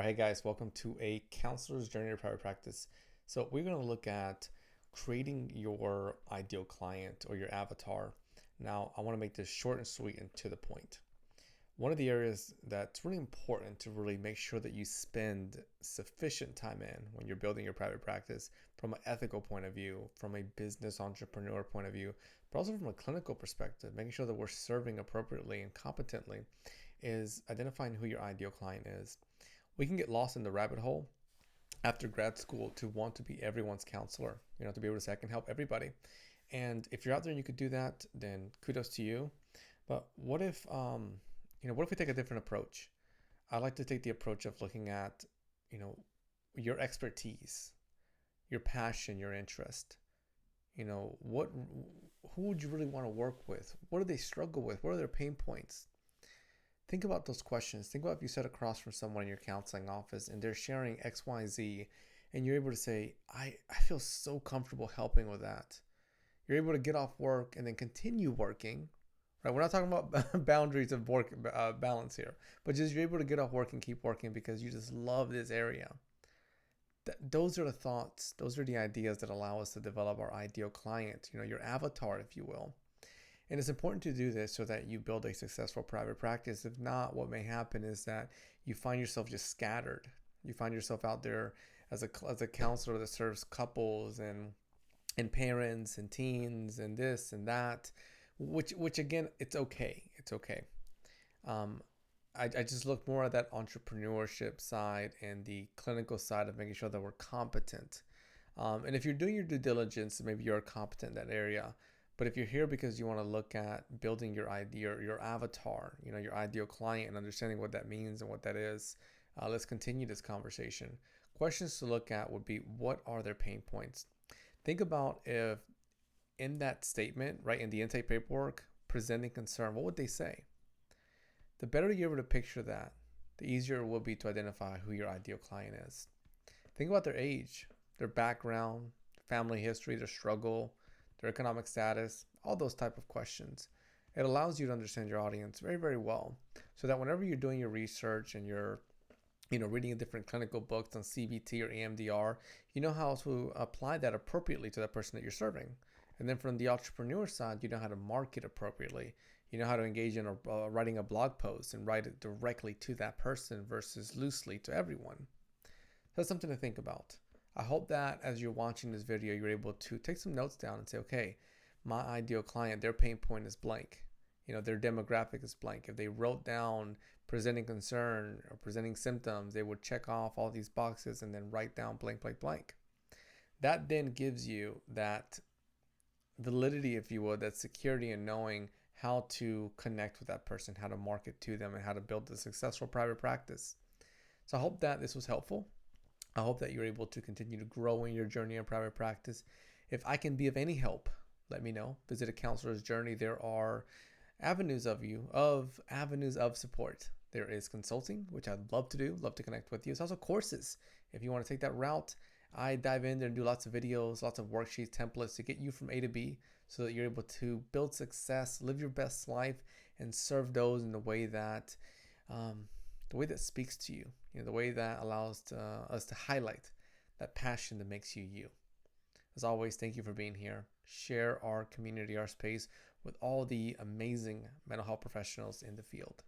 right, hey guys, welcome to a counselor's journey to private practice. So we're going to look at creating your ideal client or your avatar. Now, I want to make this short and sweet and to the point. One of the areas that's really important to really make sure that you spend sufficient time in when you're building your private practice from an ethical point of view, from a business entrepreneur point of view, but also from a clinical perspective, making sure that we're serving appropriately and competently, is identifying who your ideal client is. We can get lost in the rabbit hole after grad school to want to be everyone's counselor, to be able to say, I can help everybody. And if you're out there and you could do that, then kudos to you. But what if we take a different approach? I like to take the approach of looking at, you know, your expertise, your passion, your interest. What, who would you really want to work with? What do they struggle with? What are their pain points? Think about those questions. Think about if you sit across from someone in your counseling office and they're sharing X, Y, Z, and you're able to say, I feel so comfortable helping with that. You're able to get off work and then continue working. Right? We're not talking about boundaries of work balance here, but just you're able to get off work and keep working because you just love this area. Those are the thoughts. Those are the ideas that allow us to develop our ideal client, your avatar, if you will. And it's important to do this so that you build a successful private practice. If not, what may happen is that you find yourself just scattered. You find yourself out there as a counselor that serves couples and parents and teens and this and that, which again, it's okay. It's okay. Um, I just look more at that entrepreneurship side and the clinical side of making sure that we're competent. And if you're doing your due diligence, maybe you're competent in that area. But if you're here because you want to look at building your idea, your avatar, your ideal client, and understanding what that means and what that is, let's continue this conversation. Questions to look at would be, what are their pain points? Think about if in that statement, right, in the intake paperwork, presenting concern, what would they say? The better you're able to picture that, the easier it will be to identify who your ideal client is. Think about their age, their background, family history, their struggle, their economic status, all those type of questions. It allows you to understand your audience very, very well, so that whenever you're doing your research and you're reading different clinical books on CBT or EMDR, you know how to apply that appropriately to that person that you're serving. And then from the entrepreneur side, you know how to market appropriately. You know how to engage in writing a blog post and write it directly to that person versus loosely to everyone. That's something to think about. I hope that as you're watching this video, you're able to take some notes down and say, okay, my ideal client, their pain point is blank. Their demographic is blank. If they wrote down presenting concern or presenting symptoms, they would check off all these boxes and then write down blank, blank, blank. That then gives you that validity, if you will, that security in knowing how to connect with that person, how to market to them, and how to build a successful private practice. So I hope that this was helpful. I hope that you're able to continue to grow in your journey in private practice. If I can be of any help, let me know. Visit a counselor's journey. There are avenues of support. There is consulting, which I'd love to do, love to connect with you. There's also courses. If you want to take that route, I dive in there and do lots of videos, lots of worksheets, templates to get you from A to B so that you're able to build success, live your best life, and serve those in the way that speaks to you, the way that allows us to highlight that passion that makes you you. As always, thank you for being here. Share our community, our space with all the amazing mental health professionals in the field.